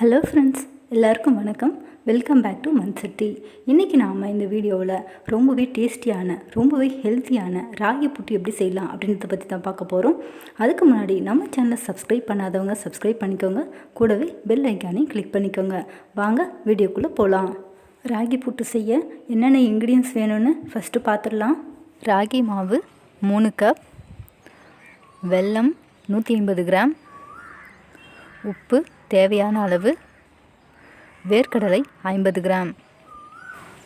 Hello friends, எல்லாருக்கும் வணக்கம். Welcome back to Mansatti. இன்றைக்கி நாம் இந்த வீடியோவில் ரொம்பவே டேஸ்டியான ரொம்பவே ஹெல்த்தியான ராகி புட்டு எப்படி செய்யலாம் அப்படின்றத பற்றி தான் பார்க்க போகிறோம். அதுக்கு முன்னாடி நம்ம சேனலை சப்ஸ்கிரைப் பண்ணாதவங்க சப்ஸ்கிரைப் பண்ணிக்கோங்க, கூடவே பெல் ஐக்கானையும் கிளிக் பண்ணிக்கோங்க. வாங்க வீடியோக்குள்ளே போகலாம். ராகி புட்டு செய்ய என்னென்ன இன்க்ரீடியன்ஸ் வேணும்னு ஃபஸ்ட்டு பார்த்துடலாம். ராகி மாவு 3 கப், வெல்லம் 150 கிராம், உப்பு தேவையான அளவு, வேர்க்கடலை 50 கிராம்.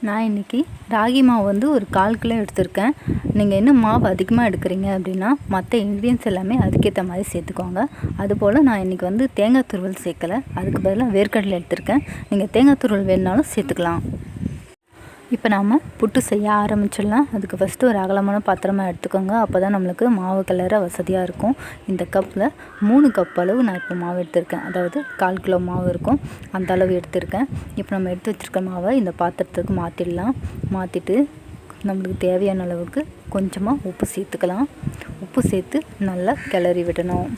நான் இன்றைக்கி ராகி மாவு ஒரு 1/4 கிலோ எடுத்திருக்கேன். நீங்கள் இன்னும் மாவு அதிகமாக எடுக்கிறீங்க அப்படின்னா மற்ற இன்க்ரீடியன்ஸ் எல்லாமே அதுக்கேற்ற மாதிரி சேர்த்துக்கோங்க. அதுபோல் நான் இன்றைக்கி தேங்காய் துருவல் சேர்க்கலை, அதுக்கு பதிலாக வேர்க்கடலை எடுத்திருக்கேன். நீங்கள் தேங்காய் துருவல் வேணுனாலும் சேர்த்துக்கலாம். இப்போ நாம் புட்டு செய்ய ஆரம்பிச்சிடலாம். அதுக்கு ஃபஸ்ட்டு ஒரு அகலமான பாத்திரமாக எடுத்துக்கோங்க. அப்போ தான் நம்மளுக்கு மாவு கிளற வசதியாக இருக்கும். இந்த கப்பில் 3 கப் அளவு நான் இப்போ மாவு எடுத்திருக்கேன். அதாவது 1/4 கிலோ மாவு இருக்கும், அந்த அளவு எடுத்திருக்கேன். இப்போ நம்ம எடுத்து வச்சுருக்க மாவை இந்த பாத்திரத்துக்கு மாற்றிடலாம். மாற்றிட்டு நம்மளுக்கு தேவையான அளவுக்கு கொஞ்சமாக உப்பு சேர்த்துக்கலாம். உப்பு சேர்த்து நல்லா கிளறி விடணும்.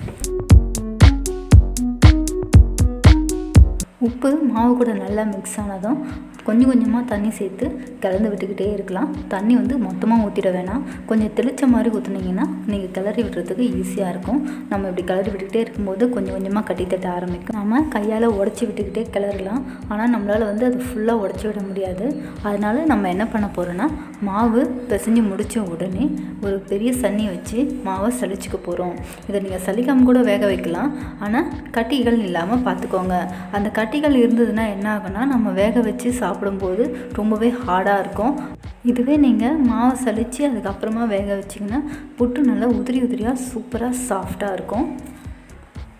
உப்பு மாவு கூட நல்லா மிக்ஸ் ஆனதும் கொஞ்சம் கொஞ்சமாக தண்ணி சேர்த்து கிளந்து விட்டுக்கிட்டே இருக்கலாம். தண்ணி மொத்தமாக ஊற்றிட வேணாம், கொஞ்சம் தெளித்த மாதிரி ஊற்றுனீங்கன்னா நீங்கள் கிளறி விடுறதுக்கு ஈஸியாக இருக்கும். நம்ம இப்படி கிளறி விட்டுக்கிட்டே இருக்கும்போது கொஞ்சம் கொஞ்சமாக கட்டி தட்ட ஆரம்பிக்கும். நம்ம கையால் உடச்சி விட்டுக்கிட்டே கிளறலாம், ஆனால் நம்மளால் அது ஃபுல்லாக உடச்சி விட முடியாது. அதனால் நம்ம என்ன பண்ண போகிறோன்னா, மாவு பிசைஞ்சு முடித்த உடனே ஒரு பெரிய சன்னி வச்சு மாவை சலிச்சுக்க போகிறோம். இதை நீங்கள் சலிக்காமல் கூட வேக வைக்கலாம், ஆனால் கட்டிகள் இல்லாமல் பார்த்துக்கோங்க. அந்த கட்டிகள் இருந்ததுன்னா என்ன ஆகுனா, நம்ம வேக வச்சு சாப்பிடும்போது ரொம்பவே ஹார்டாக இருக்கும். இதுவே நீங்கள் மாவை சலித்து அதுக்கப்புறமா வேக வச்சிங்கன்னா புட்டு நல்லா உதிரியாக சூப்பராக சாஃப்டாக இருக்கும்.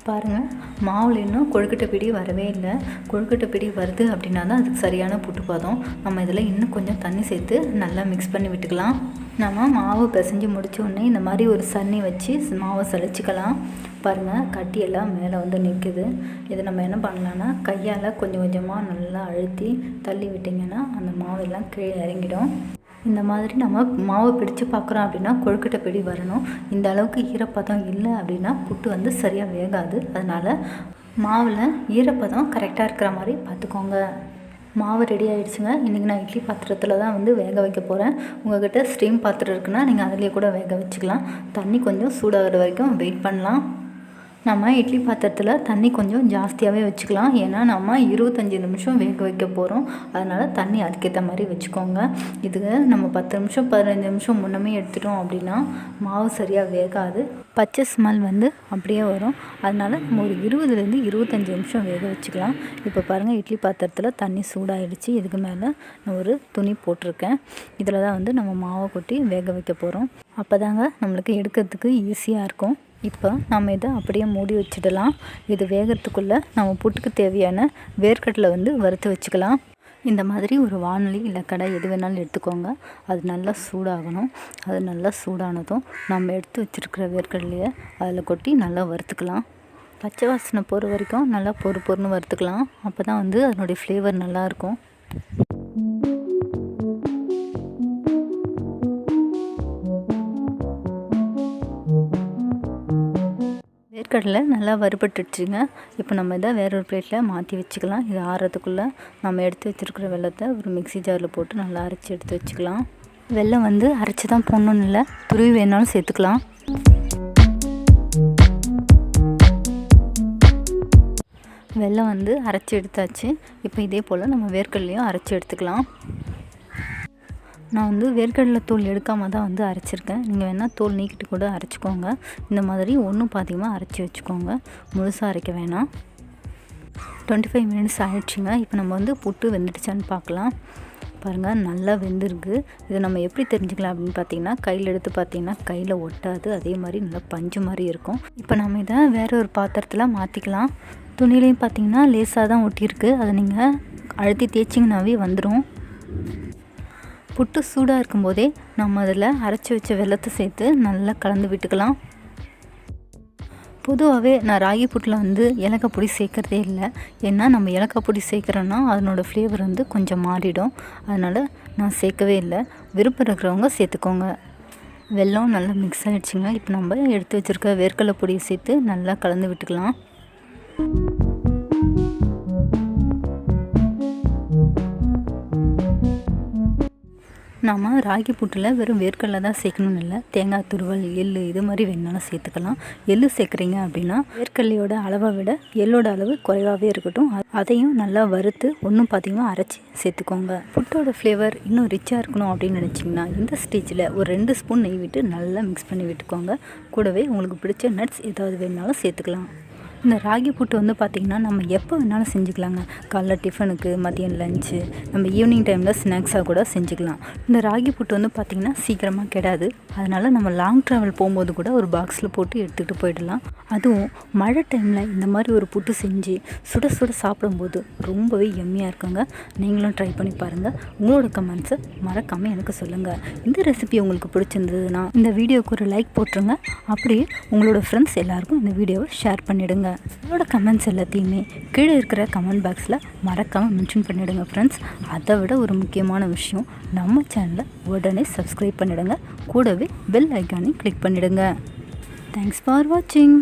பாருங்கள், மாவில் இன்னும் கொழுக்கட்டை பிடி வரவே இல்லை. கொழுக்கட்டை பிடி வருது அப்படின்னா தான் அதுக்கு சரியான புட்டு பாதம். நம்ம இதில் இன்னும் கொஞ்சம் தண்ணி சேர்த்து நல்லா மிக்ஸ் பண்ணி விட்டுக்கலாம். நம்ம மாவு பிசைஞ்சு முடித்த உடனே இந்த மாதிரி ஒரு சன்னி வச்சு மாவை சலிச்சுக்கலாம். பாருங்கள், கட்டியெல்லாம் மேலே நிற்குது. இதை நம்ம என்ன பண்ணலான்னா, கையால் கொஞ்சம் கொஞ்சமாக நல்லா அழுத்தி தள்ளி விட்டிங்கன்னா அந்த மாவெல்லாம் கீழே இறங்கிடும். இந்த மாதிரி நம்ம மாவு பிடிச்சு பார்க்குறோம் அப்படின்னா கொழுக்கட்டை பிடி வரணும். இந்த அளவுக்கு ஈரப்பதம் இல்லை அப்படின்னா புட்டு சரியாக வேகாது. அதனால் மாவில் ஈரப்பதம் கரெக்டாக இருக்கிற மாதிரி பார்த்துக்கோங்க. மாவு ரெடி ஆகிடுச்சுங்க. இன்றைக்கி நான் இட்லி பாத்திரத்தில் தான் வேக வைக்க போகிறேன். உங்கள்கிட்ட ஸ்டீம் பாத்திரம் இருக்குன்னா நீங்கள் அதிலே கூட வேக வச்சுக்கலாம். தண்ணி கொஞ்சம் சூடாகிற வரைக்கும் வெயிட் பண்ணலாம். நம்ம இட்லி பாத்திரத்தில் தண்ணி கொஞ்சம் ஜாஸ்தியாகவே வச்சுக்கலாம், ஏன்னா நம்ம 25 நிமிஷம் வேக வைக்க போகிறோம். அதனால் தண்ணி அதுக்கேற்ற மாதிரி வச்சுக்கோங்க. இதுக்கு நம்ம 10 நிமிஷம் 15 நிமிஷம் முன்னமே எடுத்துட்டோம் அப்படின்னா மாவு சரியாக வேகாது, பச்சை ஸ்மெல் அப்படியே வரும். அதனால் நம்ம ஒரு 20லேருந்து 25 நிமிஷம் வேக வச்சுக்கலாம். இப்போ பாருங்கள், இட்லி பாத்திரத்தில் தண்ணி சூடாகிடுச்சு. இதுக்கு மேலே நான் ஒரு துணி போட்டிருக்கேன். இதில் தான் நம்ம மாவை கொட்டி வேக வைக்க போகிறோம். அப்போ தாங்க நம்மளுக்கு எடுக்கிறதுக்கு ஈஸியாக இருக்கும். இப்போ நம்ம இதை அப்படியே மூடி வச்சிடலாம். இது வேகிறதுக்குள்ளே நம்ம புட்டுக்கு தேவையான வேர்க்கடலை வறுத்து வச்சுக்கலாம். இந்த மாதிரி ஒரு வானொலி இல்லை கடை எது வேணாலும் எடுத்துக்கோங்க. அது நல்லா சூடாகணும். அது நல்லா சூடானதும் நம்ம எடுத்து வச்சுருக்கிற வேர்க்கடலையை அதில் கொட்டி நல்லா வறுத்துக்கலாம். பச்சை வாசனை போகிற வரைக்கும் நல்லா பொறுன்னு வறுத்துக்கலாம். அப்போ தான் அதனுடைய ஃப்ளேவர் நல்லாயிருக்கும். வேர்க்கடலை நல்லா வறுபட்டுடுச்சுங்க. இப்போ நம்ம இதை வேற ஒரு பிளேட்டில் மாற்றி வச்சுக்கலாம். இது ஆறுறதுக்குள்ளே நம்ம எடுத்து வச்சுருக்கிற வெல்லத்தை ஒரு மிக்ஸி ஜாரில் போட்டு நல்லா அரைச்சி எடுத்து வச்சுக்கலாம். வெல்லம் அரைச்சி தான் போடணுன்னு இல்லை, துருவி வேணாலும் சேர்த்துக்கலாம். வெல்லம் அரைச்சி எடுத்தாச்சு. இப்போ இதே போல் நம்ம வேர்க்கடலையும் அரைச்சி எடுத்துக்கலாம். நான் வேர்க்கடலை தோல் எடுக்காமல் தான் அரைச்சிருக்கேன். நீங்கள் வேணால் தோல் நீக்கிட்டு கூட அரைச்சிக்கோங்க. இந்த மாதிரி ஒன்றும் பாதிகமாக அரைச்சி வச்சுக்கோங்க, முழுசாக அரைக்க வேணாம். 25 மினிட்ஸ் ஆகிடுச்சுங்க. இப்போ நம்ம புட்டு வெந்துடுச்சான்னு பார்க்கலாம். பாருங்கள், நல்லா வெந்திருக்கு. இதை நம்ம எப்படி தெரிஞ்சுக்கலாம் அப்படின்னு பார்த்தீங்கன்னா, கையில் எடுத்து பார்த்தீங்கன்னா கையில் ஒட்டாது, அதே மாதிரி நல்லா பஞ்சு மாதிரி இருக்கும். இப்போ நம்ம இதை வேறு ஒரு பாத்திரத்தில் மாற்றிக்கலாம். துணிலையும் பார்த்தீங்கன்னா லேசாக தான் ஒட்டியிருக்கு. அதை நீங்கள் அழுத்தி தேய்ச்சிங்கனாவே வந்துடும். புட்டு சூடாக இருக்கும்போதே நம்ம அதில் அரைச்சி வச்ச வெல்லத்தை சேர்த்து நல்லா கலந்து விட்டுக்கலாம். பொதுவாகவே நான் ராகி புட்டில் ஏலக்காய் பொடி சேர்க்குறதே இல்லை. ஏன்னா நம்ம ஏலக்காய் பொடி சேர்க்குறோன்னா அதனோட ஃப்ளேவர் கொஞ்சம் மாறிடும். அதனால் நான் சேர்க்கவே இல்லை. விருப்பம் இருக்கிறவங்க சேர்த்துக்கோங்க. வெல்லம் நல்லா மிக்ஸ் ஆகிடுச்சுங்க. இப்போ நம்ம எடுத்து வச்சுருக்க வேர்க்கடலை பொடியை சேர்த்து நல்லா கலந்து விட்டுக்கலாம். நாம் ராகி புட்டில் வெறும் வேர்க்கடலை தான் சேர்க்கணும்னு இல்லை, தேங்காய் துருவல், எள் இது மாதிரி வேணுனாலும் சேர்த்துக்கலாம். எள் சேர்க்குறீங்க அப்படின்னா வேர்க்கடலையோட அளவை விட எள்ளோட அளவு குறைவாகவே இருக்கட்டும். அதையும் நல்லா வறுத்து ஒன்றும் பார்த்திங்கன்னா அரைச்சி சேர்த்துக்கோங்க. புட்டோட ஃப்ளேவர் இன்னும் ரிச்சாக இருக்கணும் அப்படின்னு நினச்சிங்கன்னா இந்த ஸ்டேஜில் ஒரு 2 ஸ்பூன் நெய் விட்டு நல்லா மிக்ஸ் பண்ணி விட்டுக்கோங்க. கூடவே உங்களுக்கு பிடிச்ச நட்ஸ் ஏதாவது வேணுனாலும் சேர்த்துக்கலாம். இந்த ராகி புட்டு வந்து பார்த்திங்கன்னா நம்ம எப்போ வேணாலும் செஞ்சுக்கலாங்க. காலைல டிஃபனுக்கு, மதியம் லஞ்சு, நம்ம ஈவினிங் டைமில் ஸ்நாக்ஸாக கூட செஞ்சுக்கலாம். இந்த ராகி புட்டு வந்து பார்த்திங்கன்னா சீக்கிரமாக கெடாது. அதனால் நம்ம லாங் ட்ராவல் போகும்போது கூட ஒரு பாக்ஸில் போட்டு எடுத்துகிட்டு போயிடலாம். அதுவும் மழை டைமில் இந்த மாதிரி ஒரு புட்டு செஞ்சு சுட சுட சாப்பிடும்போது ரொம்பவே எம்மியாக இருக்குங்க. நீங்களும் ட்ரை பண்ணி பாருங்கள். உங்களோட கமெண்ட்ஸை மறக்காமல் எனக்கு சொல்லுங்கள். இந்த ரெசிபி உங்களுக்கு பிடிச்சிருந்ததுன்னா இந்த வீடியோவுக்கு ஒரு லைக் போட்டுருங்க. அப்படியே உங்களோட ஃப்ரெண்ட்ஸ் எல்லாருக்கும் இந்த வீடியோவை ஷேர் பண்ணிவிடுங்க. உங்களோட கமெண்ட்ஸ் எல்லாத்தையுமே கீழே இருக்கிற கமெண்ட் பாக்ஸில் மறக்காமல் மென்ஷன் பண்ணிவிடுங்க ஃப்ரெண்ட்ஸ். அதை விட ஒரு முக்கியமான விஷயம், நம்ம சேனலை உடனே சப்ஸ்கிரைப் பண்ணிவிடுங்க. கூடவே பெல் ஐக்கானையும் கிளிக் பண்ணிவிடுங்க. தேங்க்ஸ் ஃபார் வாட்சிங்.